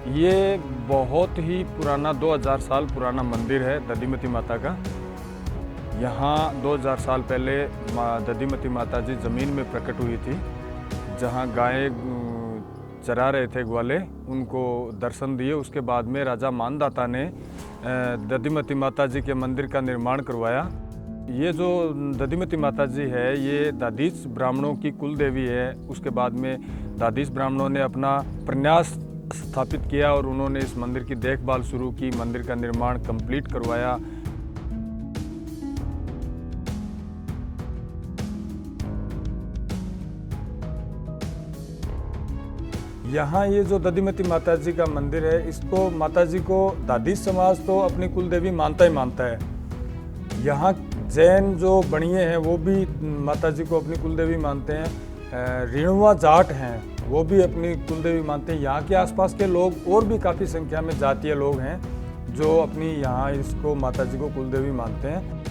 ये बहुत ही पुराना 2000 साल पुराना मंदिर है दधिमती माता का। यहाँ 2000 साल पहले दधिमती माता जी ज़मीन में प्रकट हुई थी। जहाँ गायें चरा रहे थे ग्वाले, उनको दर्शन दिए। उसके बाद में राजा मानदाता ने दधिमती माता जी के मंदिर का निर्माण करवाया। ये जो दधिमती माता जी है, ये दादीच ब्राह्मणों की कुल देवी है। उसके बाद में दादीच ब्राह्मणों ने अपना प्रन्यास स्थापित किया और उन्होंने इस मंदिर की देखभाल शुरू की, मंदिर का निर्माण कंप्लीट करवाया। यहाँ ये जो दधिमती माता जी का मंदिर है, इसको माता जी को दादीच समाज तो अपनी कुल देवी मानता ही मानता है। यहाँ जैन जो बणिये हैं वो भी माता जी को अपनी कुल देवी मानते हैं। रीणुआ जाट हैं वो भी अपनी कुल देवी मानते हैं। यहाँ के आसपास के लोग और भी काफ़ी संख्या में जातीय लोग हैं जो अपनी यहाँ इसको माता जी को कुल देवी मानते हैं।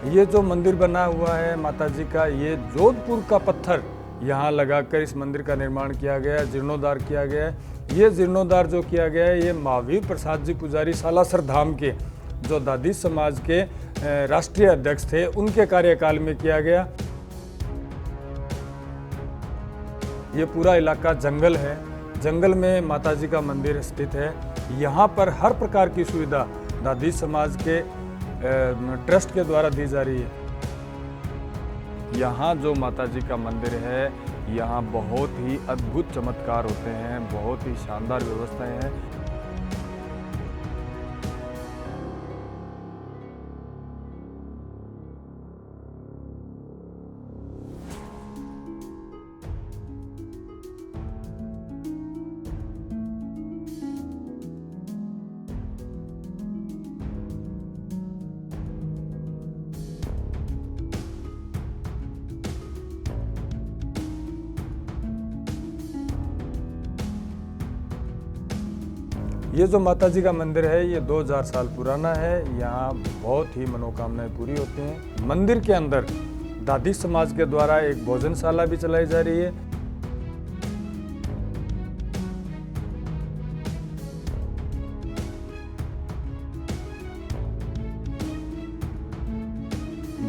ये जो मंदिर बना हुआ है माता जी का, ये जोधपुर का पत्थर यहाँ लगाकर इस मंदिर का निर्माण किया गया, जीर्णोद्धार किया गया है। ये जीर्णोद्धार जो किया गया है, ये महावीर प्रसाद जी पुजारी सालासर धाम के जो दादीच समाज के राष्ट्रीय अध्यक्ष थे, उनके कार्यकाल में किया गया। ये पूरा इलाका जंगल है, जंगल में माता जी का मंदिर स्थित है। यहाँ पर हर प्रकार की सुविधा दादीच समाज के ट्रस्ट के द्वारा दी जा रही है। यहाँ जो माता जी का मंदिर है, यहाँ बहुत ही अद्भुत चमत्कार होते हैं, बहुत ही शानदार व्यवस्थाएं हैं। ये जो माता जी का मंदिर है, ये 2000 साल पुराना है। यहाँ बहुत ही मनोकामनाएं पूरी होती हैं। मंदिर के अंदर दादीच समाज के द्वारा एक भोजनशाला भी चलाई जा रही है।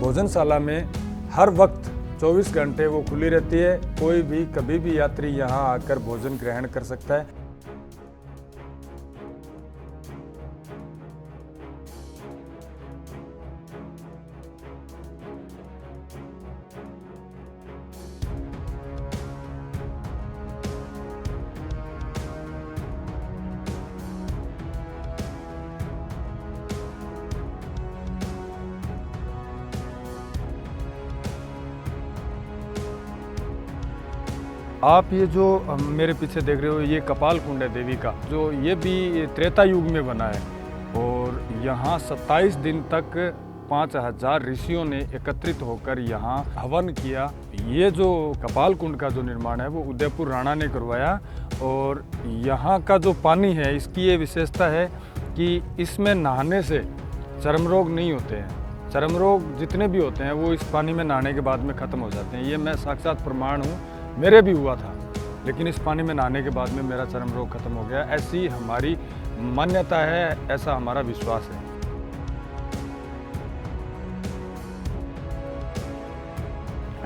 भोजनशाला में हर वक्त 24 घंटे वो खुली रहती है। कोई भी कभी भी यात्री यहाँ आकर भोजन ग्रहण कर सकता है। आप ये जो मेरे पीछे देख रहे हो, ये कपाल कुंड है देवी का, जो ये भी त्रेता युग में बना है। और यहाँ 27 दिन तक 5000 ऋषियों ने एकत्रित होकर यहाँ हवन किया। ये जो कपाल कुंड का जो निर्माण है वो उदयपुर राणा ने करवाया। और यहाँ का जो पानी है, इसकी ये विशेषता है कि इसमें नहाने से चर्म रोग नहीं होते हैं। चर्म रोग जितने भी होते हैं वो इस पानी में नहाने के बाद में ख़त्म हो जाते हैं। ये मैं साक्षात प्रमाण हूँ, मेरे भी हुआ था, लेकिन इस पानी में नहाने के बाद में मेरा चर्म रोग खत्म हो गया। ऐसी हमारी मान्यता है, ऐसा हमारा विश्वास है।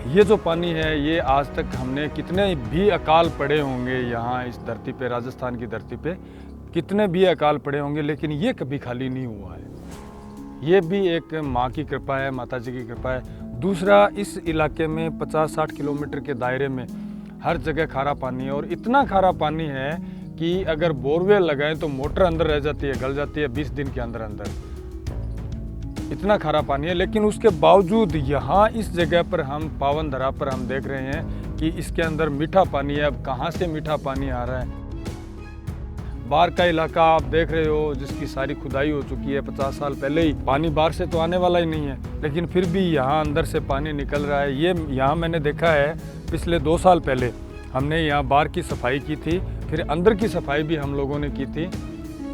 ये जो पानी है, ये आज तक हमने कितने भी अकाल पड़े होंगे यहाँ इस धरती पे, राजस्थान की धरती पे कितने भी अकाल पड़े होंगे, लेकिन ये कभी खाली नहीं हुआ है। ये भी एक माँ की कृपा है, माता जी की कृपा है। दूसरा, इस इलाके में 50-60 किलोमीटर के दायरे में हर जगह खारा पानी है। और इतना खारा पानी है कि अगर बोरवेल लगाएं तो मोटर अंदर रह जाती है, गल जाती है 20 दिन के अंदर अंदर। इतना खारा पानी है। लेकिन उसके बावजूद यहाँ इस जगह पर हम पावन धरा पर हम देख रहे हैं कि कि इसके अंदर मीठा पानी है। अब कहाँ से मीठा पानी आ रहा है? बाढ़ का इलाका आप देख रहे हो, जिसकी सारी खुदाई हो चुकी है 50 साल पहले ही। पानी बाहर से तो आने वाला ही नहीं है, लेकिन फिर भी यहाँ अंदर से पानी निकल रहा है। ये यहाँ मैंने देखा है, पिछले 2 साल पहले हमने यहाँ बाहर की सफाई की थी, फिर अंदर की सफाई भी हम लोगों ने की थी।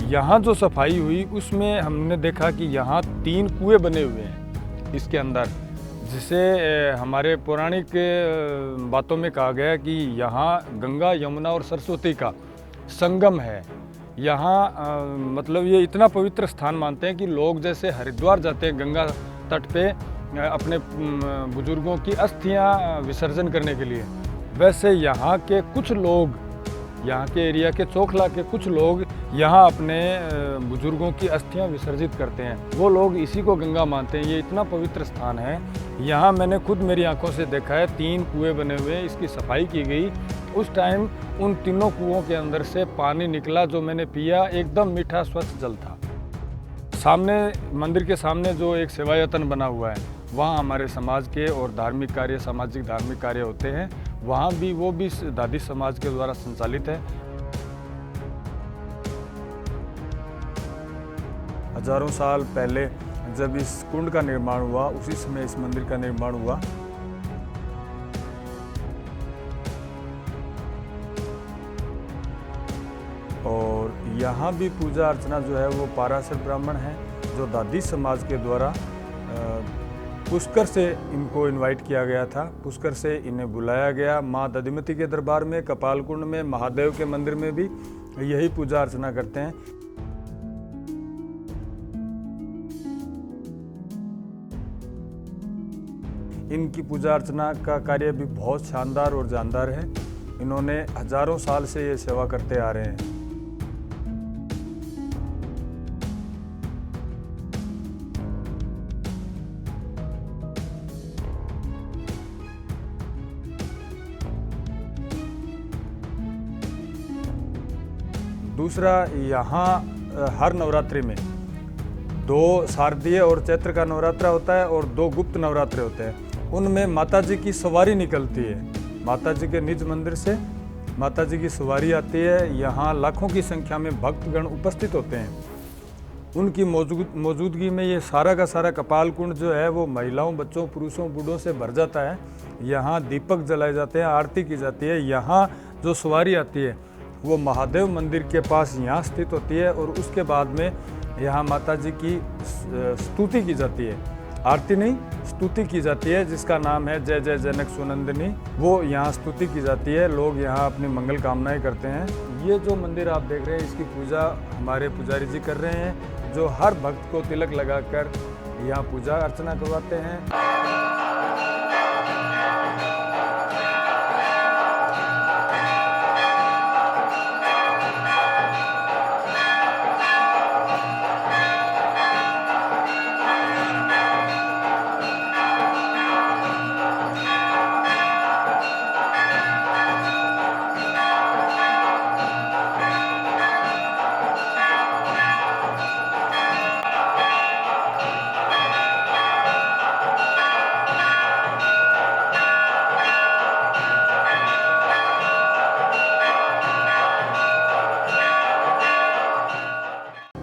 यहाँ जो सफाई हुई उसमें हमने देखा कि यहाँ 3 कुएँ बने हुए हैं इसके अंदर, जिसे हमारे पौराणिक बातों में कहा गया कि यहाँ गंगा, यमुना और सरस्वती का संगम है। यहाँ मतलब ये इतना पवित्र स्थान मानते हैं कि लोग जैसे हरिद्वार जाते हैं गंगा तट पे अपने बुजुर्गों की अस्थियां विसर्जन करने के लिए, वैसे यहाँ के कुछ लोग, यहाँ के एरिया के चोखला के कुछ लोग यहाँ अपने बुजुर्गों की अस्थियां विसर्जित करते हैं। वो लोग इसी को गंगा मानते हैं। ये इतना पवित्र स्थान है। यहाँ मैंने खुद मेरी आंखों से देखा है, 3 कुएँ बने हुए हैं, इसकी सफाई की गई। उस टाइम उन तीनों कुओं के अंदर से पानी निकला जो मैंने पिया, एकदम मीठा स्वच्छ जल था। सामने मंदिर के सामने जो एक सेवायतन बना हुआ है, वहाँ हमारे समाज के और धार्मिक कार्य, सामाजिक धार्मिक कार्य होते हैं। वहाँ भी वो भी दादी समाज के द्वारा संचालित है। हजारों साल पहले जब इस कुंड का निर्माण हुआ, उसी समय इस मंदिर का निर्माण हुआ। और यहाँ भी पूजा अर्चना जो है वो पाराशर ब्राह्मण है, जो दादी समाज के द्वारा पुष्कर से इनको इनवाइट किया गया था। पुष्कर से इन्हें बुलाया गया। माँ दधिमती के दरबार में, कपालकुंड में, महादेव के मंदिर में भी यही पूजा अर्चना करते हैं। इनकी पूजा अर्चना का कार्य भी बहुत शानदार और जानदार है। इन्होंने हजारों साल से ये सेवा करते आ रहे हैं। दूसरा, यहाँ हर नवरात्रि में 2 शारदीय और चैत्र का नवरात्रा होता है और 2 गुप्त नवरात्रे होते हैं। उनमें माता जी की सवारी निकलती है। माता जी के निज मंदिर से माता जी की सवारी आती है। यहाँ लाखों की संख्या में भक्तगण उपस्थित होते हैं। उनकी मौजूदगी में ये सारा का सारा कपालकुंड जो है वो महिलाओं, बच्चों, पुरुषों, बूढ़ों से भर जाता है। यहाँ दीपक जलाए जाते हैं, आरती की जाती है। यहाँ जो सवारी आती है वो महादेव मंदिर के पास यहाँ स्थित होती है और उसके बाद में यहाँ माता जी की स्तुति की जाती है। आरती नहीं, स्तुति की जाती है, जिसका नाम है जय जय जनक सुनंदिनी। वो यहाँ स्तुति की जाती है। लोग यहाँ अपनी मंगल कामनाएं करते हैं। ये जो मंदिर आप देख रहे हैं, इसकी पूजा हमारे पुजारी जी कर रहे हैं, जो हर भक्त को तिलक लगाकर यहाँ पूजा अर्चना करवाते हैं।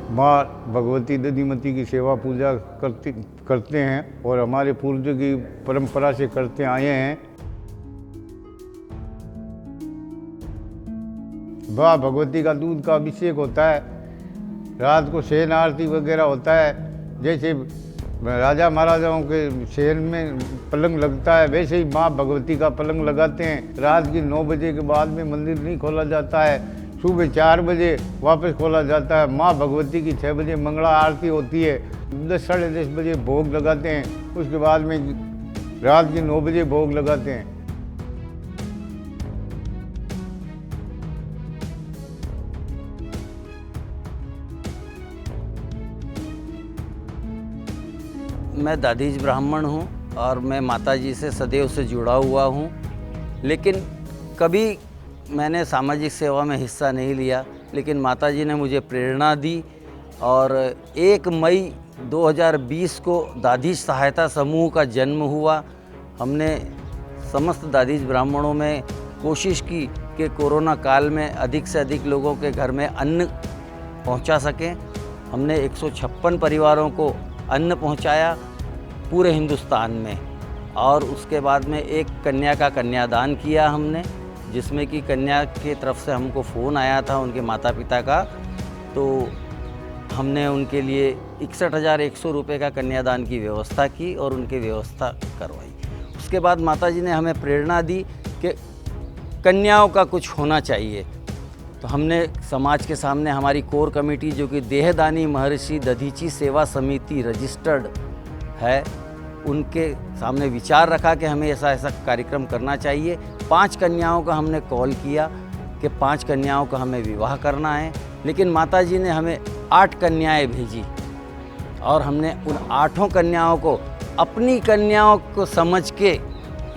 माँ भगवती दधिमती की सेवा पूजा करते हैं और हमारे पूर्वजों की परंपरा से करते आए हैं। माँ भगवती का दूध का अभिषेक होता है। रात को शयन आरती वगैरह होता है। जैसे राजा महाराजाओं के शहर में पलंग लगता है, वैसे ही माँ भगवती का पलंग लगाते हैं। रात की 9 बजे के बाद में मंदिर नहीं खोला जाता है। सुबह 4 बजे वापस खोला जाता है। माँ भगवती की 6 बजे मंगला आरती होती है। 10 साढ़े 10 बजे भोग लगाते हैं। उसके बाद में रात के 9 बजे भोग लगाते हैं। मैं दादीज ब्राह्मण हूँ और मैं माताजी से सदैव से जुड़ा हुआ हूँ, लेकिन कभी मैंने सामाजिक सेवा में हिस्सा नहीं लिया। लेकिन माताजी ने मुझे प्रेरणा दी और 1 मई 2020 को दादीज सहायता समूह का जन्म हुआ। हमने समस्त दादीज ब्राह्मणों में कोशिश की कि कोरोना काल में अधिक से अधिक लोगों के घर में अन्न पहुंचा सकें। हमने 156 परिवारों को अन्न पहुंचाया पूरे हिंदुस्तान में, और उसके बाद में एक कन्या का कन्यादान किया हमने, जिसमें कि कन्या की तरफ से हमको फ़ोन आया था उनके माता पिता का, तो हमने उनके लिए 61,100 रुपये का कन्यादान की व्यवस्था की और उनकी व्यवस्था करवाई। उसके बाद माताजी ने हमें प्रेरणा दी कि कन्याओं का कुछ होना चाहिए, तो हमने समाज के सामने हमारी कोर कमेटी जो कि देहदानी महर्षि दधीची सेवा समिति रजिस्टर्ड है, उनके सामने विचार रखा कि हमें ऐसा ऐसा कार्यक्रम करना चाहिए। 5 कन्याओं का हमने कॉल किया कि 5 कन्याओं का हमें विवाह करना है, लेकिन माताजी ने हमें 8 कन्याएं भेजी और हमने उन 8 कन्याओं को अपनी कन्याओं को समझ के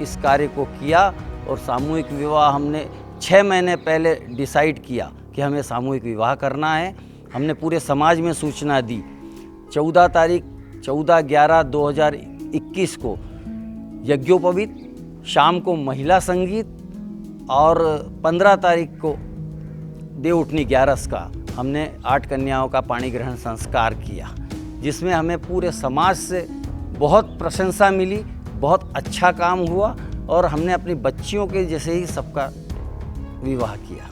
इस कार्य को किया। और सामूहिक विवाह हमने 6 महीने पहले डिसाइड किया कि हमें सामूहिक विवाह करना है। हमने पूरे समाज में सूचना दी। 14/11/2021 को यज्ञोपवीत, शाम को महिला संगीत और 15 तारीख को देवउठनी 11 का हमने 8 कन्याओं का पाणी ग्रहण संस्कार किया, जिसमें हमें पूरे समाज से बहुत प्रशंसा मिली, बहुत अच्छा काम हुआ और हमने अपनी बच्चियों के जैसे ही सबका विवाह किया।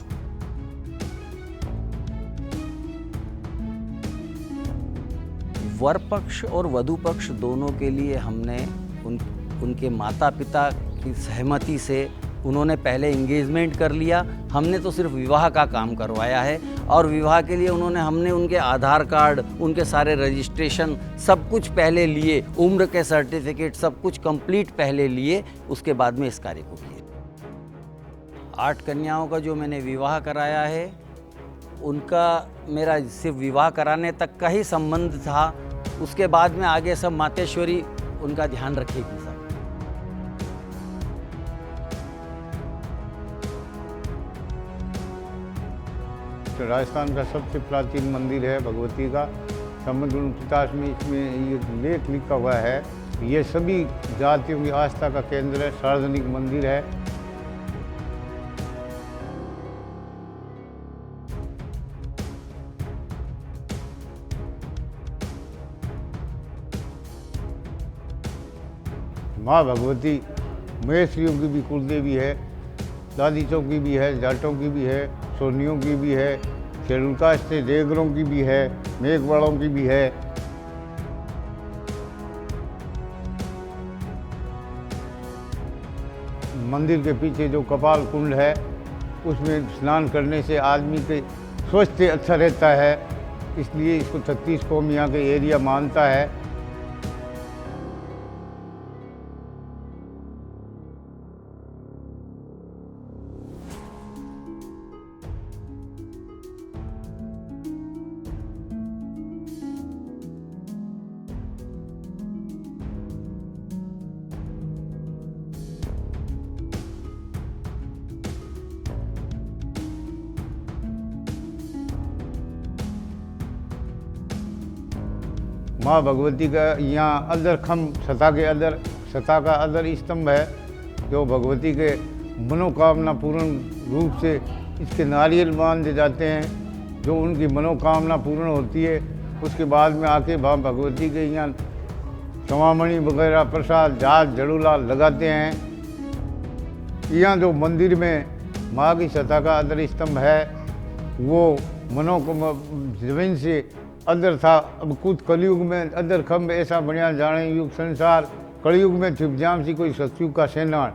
वर पक्ष और वधू पक्ष दोनों के लिए हमने उनके माता पिता की सहमति से उन्होंने पहले एंगेजमेंट कर लिया। हमने तो सिर्फ विवाह का काम करवाया है और विवाह के लिए हमने उनके आधार कार्ड, उनके सारे रजिस्ट्रेशन सब कुछ पहले लिए, उम्र के सर्टिफिकेट सब कुछ कंप्लीट पहले लिए, उसके बाद में इस कार्य को किए। 8 कन्याओं का जो मैंने विवाह कराया है, उनका मेरा सिर्फ विवाह कराने तक का ही संबंध था। उसके बाद में आगे सब मातेश्वरी उनका ध्यान रखेगी सब। राजस्थान का सबसे प्राचीन मंदिर है भगवती का। समग्र इतिहास में इसमें ये लेख लिखा हुआ है, ये सभी जातियों की आस्था का केंद्र है, सार्वजनिक मंदिर है। माँ भगवती महेश्वरियों की भी कुलदेवी है, दादीचों की भी है, जाटों की भी है, सोनियों की भी है, शेरुकाश से देगरों की भी है, मेघवाड़ों की भी है। मंदिर के पीछे जो कपाल कुंड है, उसमें स्नान करने से आदमी के स्वास्थ्य अच्छा रहता है, इसलिए इसको 36 कौम यहाँ के एरिया मानता है। माँ भगवती का यहाँ अदर खम सता के अदर सता का अदर स्तंभ है, जो भगवती के मनोकामना पूर्ण रूप से इसके नारियल बांधे जाते हैं। जो उनकी मनोकामना पूर्ण होती है, उसके बाद में आके माँ भगवती के यहाँ चमामणि वगैरह प्रसाद झाल झड़ूला लगाते हैं। यहाँ जो मंदिर में माँ की सता का अदर स्तंभ है, वो जमीन से अदर था। अब कुछ कलयुग में अदर खम्भ ऐसा बढ़िया जाने युग संसार, कलयुग में छिप जाम सी कोई सतयुग का सेनान।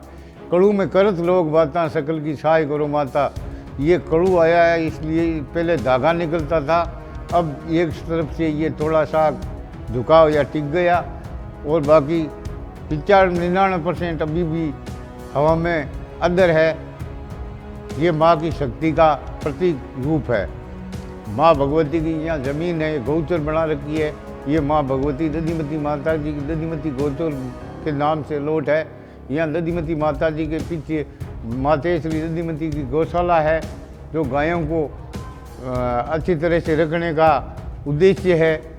कड़ू में करत लोग बाता, सकल की सहाय करो माता। ये कड़ू आया है, इसलिए पहले धागा निकलता था, अब एक तरफ से ये थोड़ा सा झुकाव या टिक गया, और बाकी 95-99% अभी भी हवा में अदर है। ये माँ की शक्ति का प्रतीक रूप है। माँ भगवती की यहाँ ज़मीन है, गौचर बना रखी है। ये माँ भगवती दधिमती माता जी की दधिमती गौचर के नाम से लोट है। यहाँ दधिमती माता जी के पीछे मातेश्वरी दधिमती की गौशाला है, जो गायों को अच्छी तरह से रखने का उद्देश्य है।